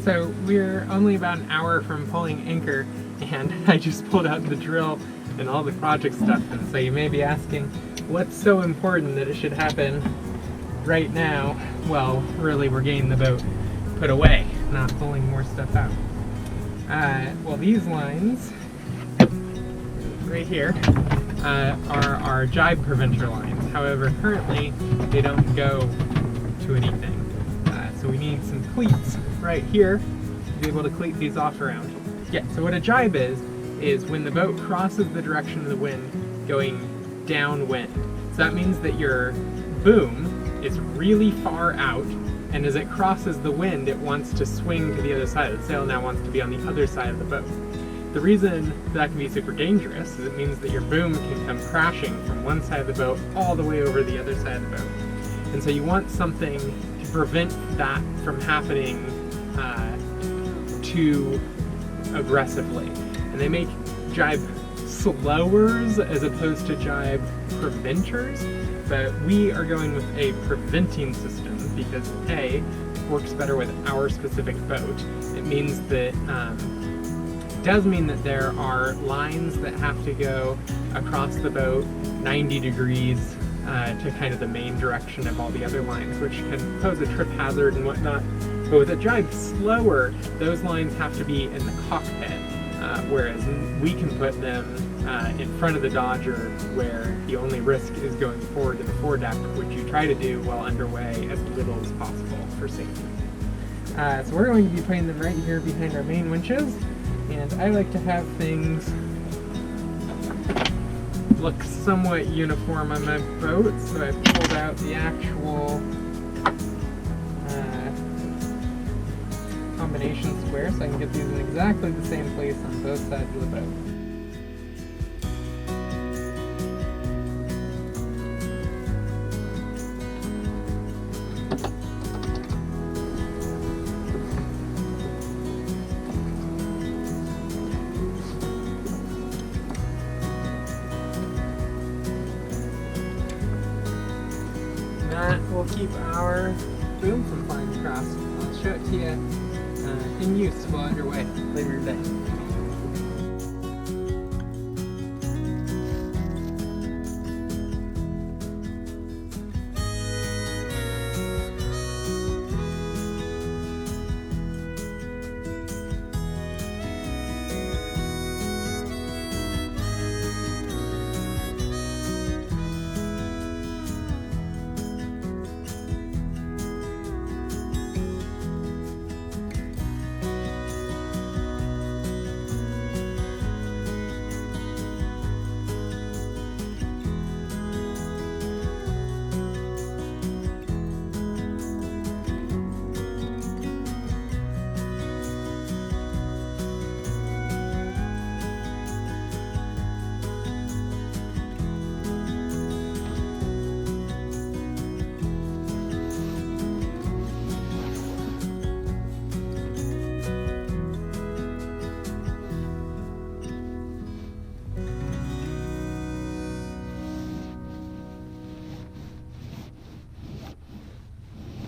So we're only about an hour from pulling anchor, and I just pulled out the drill and all the project stuff, and so you may be asking, what's so important that it should happen right now? Well, really, we're getting the boat put away, not pulling more stuff out. Well, these lines right here are our jibe preventer lines. However, currently they don't go to anything. So we need some cleats right here to be able to cleat these off around. Yeah, so what a jibe is when the boat crosses the direction of the wind going downwind. So that means that your boom is really far out, and as it crosses the wind, it wants to swing to the other side. The sail now wants to be on the other side of the boat. The reason that can be super dangerous is it means that your boom can come crashing from one side of the boat all the way over the other side of the boat. And so you want something to prevent that from happening too aggressively. And they make jibe slowers as opposed to jibe preventers, but we are going with a preventing system because A, it works better with our specific boat. It means that does mean that there are lines that have to go across the boat 90 degrees to kind of the main direction of all the other lines, which can pose a trip hazard and whatnot. But with a jibe slower, those lines have to be in the cockpit, whereas we can put them in front of the Dodger, where the only risk is going forward to the foredeck, which you try to do while underway as little as possible for safety. So we're going to be putting them right here behind our main winches. And I like to have things look somewhat uniform on my boat, so I pulled out the actual combination square so I can get these in exactly the same place on both sides of the boat. That will keep our boom from flying across. I'll show it to you in use while underway later today.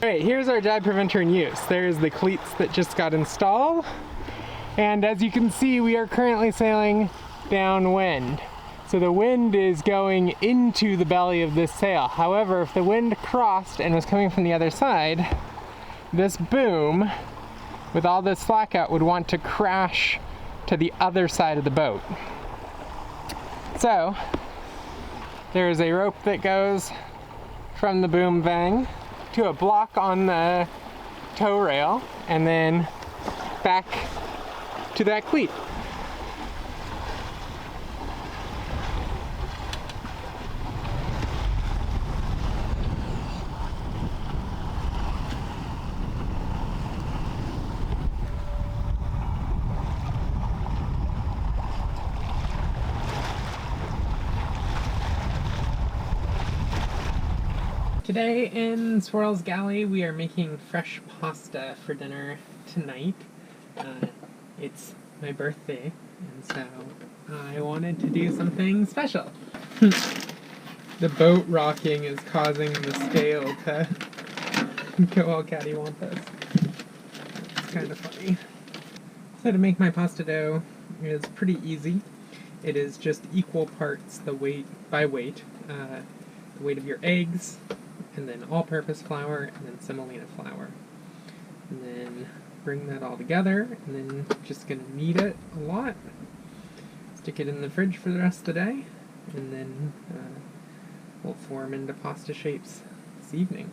Alright, here's our jibe preventer in use. There's the cleats that just got installed. And as you can see, we are currently sailing downwind. So the wind is going into the belly of this sail. However, if the wind crossed and was coming from the other side, this boom, with all this slack out, would want to crash to the other side of the boat. So, there is a rope that goes from the boom vang to a block on the tow rail, and then back to that cleat. Today in Swirl's galley we are making fresh pasta for dinner tonight. It's my birthday, and so I wanted to do something special. The boat rocking is causing the scale to go all cattywampus. kind of funny. So to make my pasta dough is pretty easy. It is just equal parts the weight by weight. The weight of your eggs, and then all-purpose flour, and then semolina flour. And then bring that all together, and then just gonna knead it a lot. Stick it in the fridge for the rest of the day, and then we'll form into pasta shapes this evening.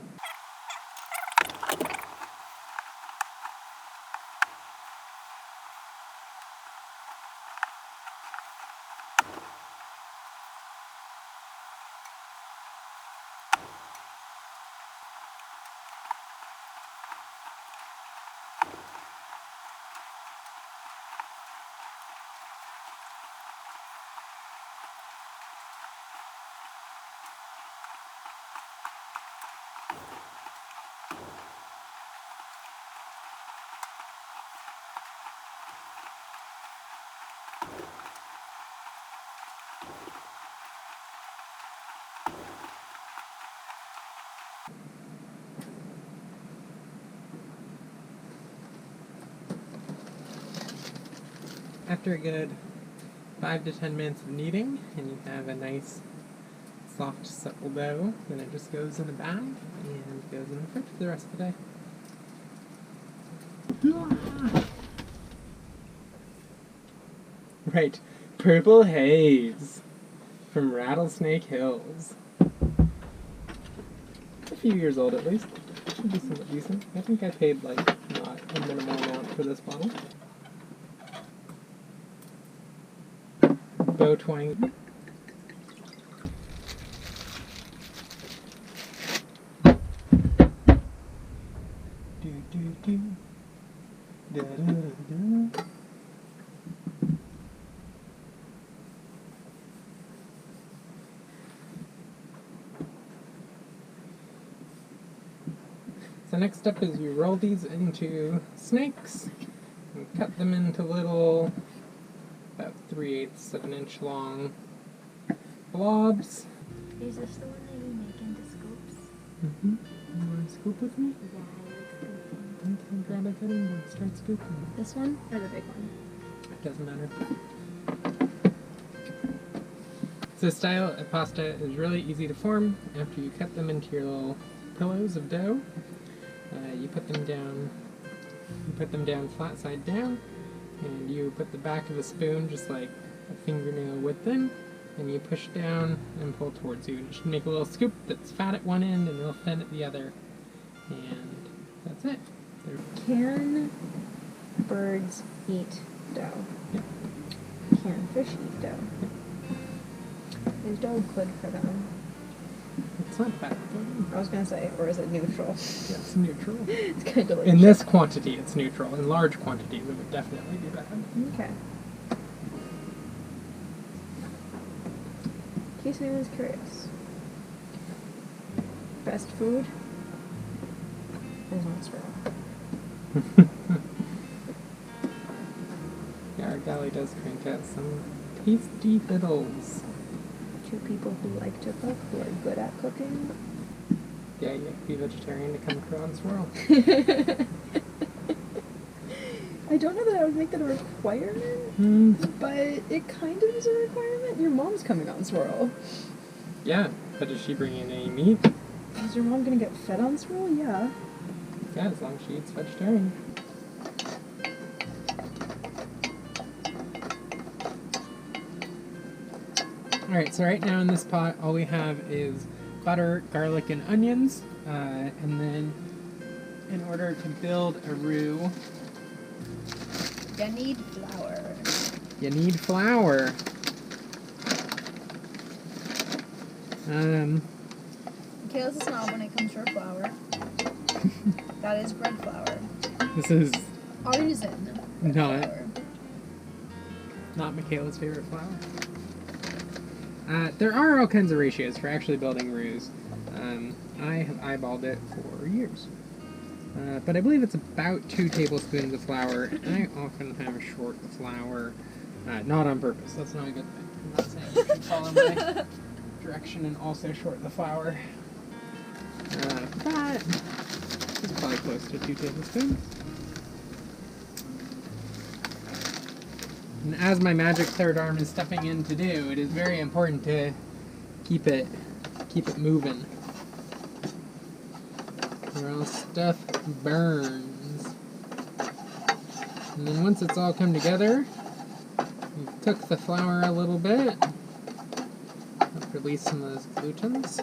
After a good 5 to 10 minutes of kneading, and you have a nice, soft, supple dough, then it just goes in a bag and goes in the fridge for the rest of the day. Right, Purple Haze from Rattlesnake Hills. A few years old at least. Should be somewhat decent. I think I paid like not a minimal amount for this bottle. Bow twang. Do do do. Da da da da. So next step is you roll these into snakes and cut them into little, about 3/8 of an inch long blobs. Is this the one that you make into scoops? Mm-hmm. You want to scoop with me? Yeah, I like scooping. Okay, grab a cutting board, start scooping. This one or the big one? It doesn't matter. So this style of pasta is really easy to form. After you cut them into your little pillows of dough, you put them down flat side down, and you put the back of a spoon just like a fingernail width in, and you push down and pull towards you. You should make a little scoop that's fat at one end and real thin at the other, and that's it. Can birds eat dough? Yeah. Can fish eat dough? Is dough good for them? It's not bad. I was gonna say, or is it neutral? Yeah, it's neutral. It's kind of like In this quantity, it's neutral. In large quantities, it would definitely be bad. Okay. In case anyone's curious, best food is not Swirl. Yeah, our galley does crank out some tasty fiddles. Two people who like to cook, who are good at cooking. Yeah, you have to be vegetarian to come crew on Swirl. I don't know that I would make that a requirement, but it kind of is a requirement. Your mom's coming on Swirl. Yeah, but is she bringing any meat? Is your mom gonna get fed on Swirl? Yeah. Yeah, as long as she eats vegetarian. Alright, so right now in this pot, all we have is butter, garlic, and onions. And then, in order to build a roux, You need flour. you need flour. Kayla's a snob when it comes to her flour. That is bread flour. This is Artisan bread not flour. not Michaela's favorite flour. There are all kinds of ratios for actually building roux. I have eyeballed it for years. But I believe it's about 2 tablespoons of flour, and I often have short the flour. Not on purpose, that's not a good thing. I'm not saying you should follow my direction and also short the flour. But it's probably close to 2 tablespoons. And as my magic third arm is stepping in to do, it is very important to keep it moving, or else stuff burns. And then once it's all come together, you cook the flour a little bit, release some of those glutens.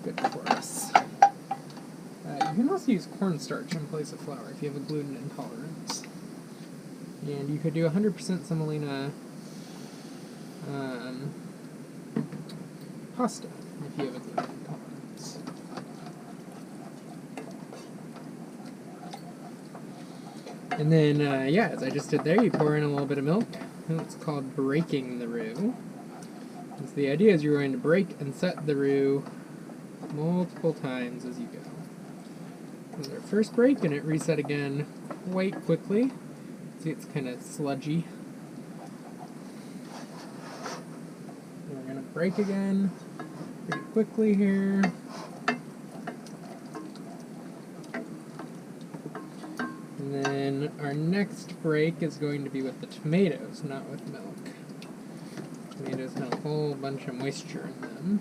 Good for us. You can also use cornstarch in place of flour if you have a gluten intolerance. And you could do 100% semolina pasta if you have a gluten intolerance. And then, yeah, as I just did there, you pour in a little bit of milk. And it's called breaking the roux. So the idea is you're going to break and set the roux multiple times as you go. There's our first break, and it reset again quite quickly. See, it's kind of sludgy. And we're going to break again pretty quickly here. And then our next break is going to be with the tomatoes, not with milk. Tomatoes have a whole bunch of moisture in them.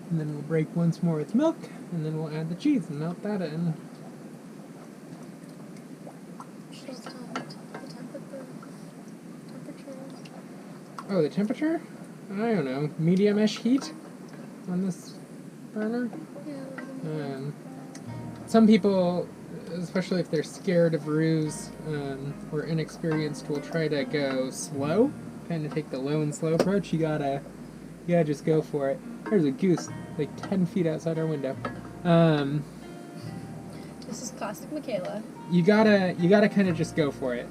And then we'll break once more with milk, and then we'll add the cheese and melt that in. Oh, the temperature? I don't know. Medium-ish heat on this burner. Yeah. Some people, especially if they're scared of roux or inexperienced, will try to go slow. Kind of take the low and slow approach. You gotta just go for it. There's a goose like 10 feet outside our window. This is classic Michaela. You gotta kind of just go for it.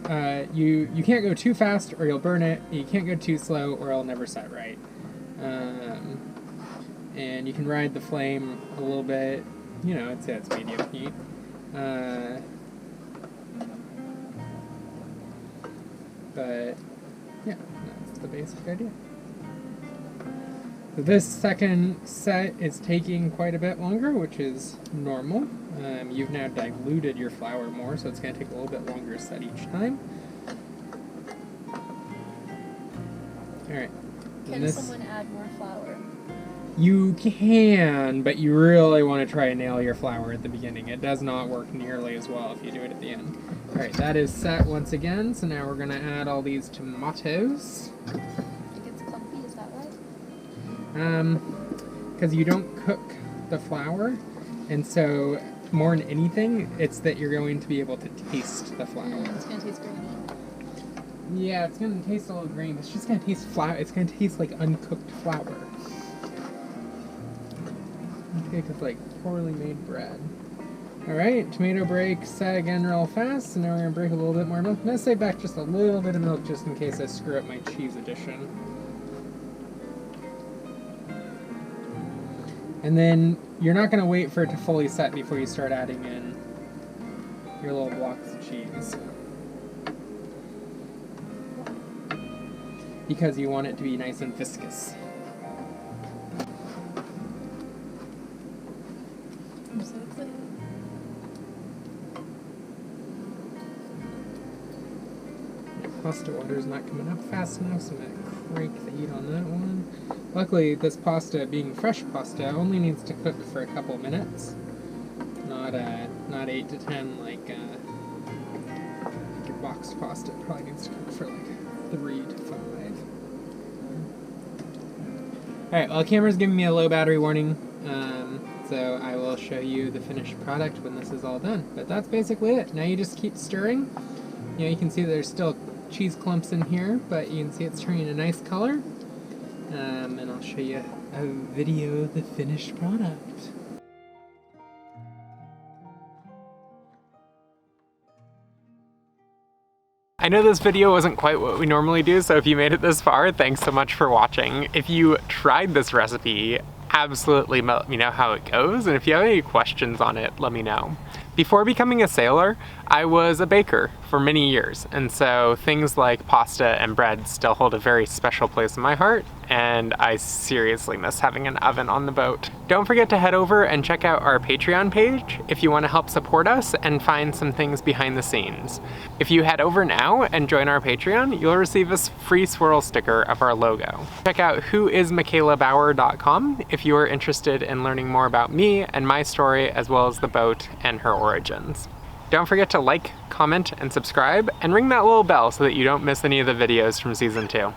You can't go too fast or you'll burn it. You can't go too slow or it'll never set right. And you can ride the flame a little bit. You know, I'd say it's medium heat. But yeah, that's the basic idea. So this second set is taking quite a bit longer, which is normal. You've now diluted your flour more, so it's going to take a little bit longer to set each time. Alright. Can someone add more flour? You can, but you really want to try and nail your flour at the beginning. It does not work nearly as well if you do it at the end. Alright, that is set once again, so now we're going to add all these tomatoes. It gets clumpy, is that why? Because you don't cook the flour, and so more than anything, it's that you're going to be able to taste the flour. It's going to taste grainy. Yeah, it's going to taste a little grainy. It's just going to taste flour. It's going to taste like uncooked flour. It's like poorly made bread. Alright, tomato break, set again real fast, so now we're going to break a little bit more milk. I'm going to save back just a little bit of milk just in case I screw up my cheese addition. And then you're not going to wait for it to fully set before you start adding in your little blocks of cheese. Because you want it to be nice and viscous. I'm so excited. Pasta water is not coming up fast enough, so I'm going to crank the heat on that one. Luckily, this pasta, being fresh pasta, only needs to cook for a couple minutes. Not 8 to 10 like your boxed pasta. It probably needs to cook for like 3 to 5. Alright, well the camera's giving me a low battery warning, so I will show you the finished product when this is all done. But that's basically it. Now you just keep stirring. You know, you can see there's still cheese clumps in here, but you can see it's turning a nice color. And I'll show you a video of the finished product. I know this video wasn't quite what we normally do, so if you made it this far, thanks so much for watching. If you tried this recipe, absolutely let me know how it goes, and if you have any questions on it, let me know. Before becoming a sailor, I was a baker for many years, and so things like pasta and bread still hold a very special place in my heart, and I seriously miss having an oven on the boat. Don't forget to head over and check out our Patreon page if you want to help support us and find some things behind the scenes. If you head over now and join our Patreon, you'll receive a free Swirl sticker of our logo. Check out whoismichaelabauer.com if you are interested in learning more about me and my story, as well as the boat and her origins. Don't forget to like, comment, and subscribe, and ring that little bell so that you don't miss any of the videos from season 2.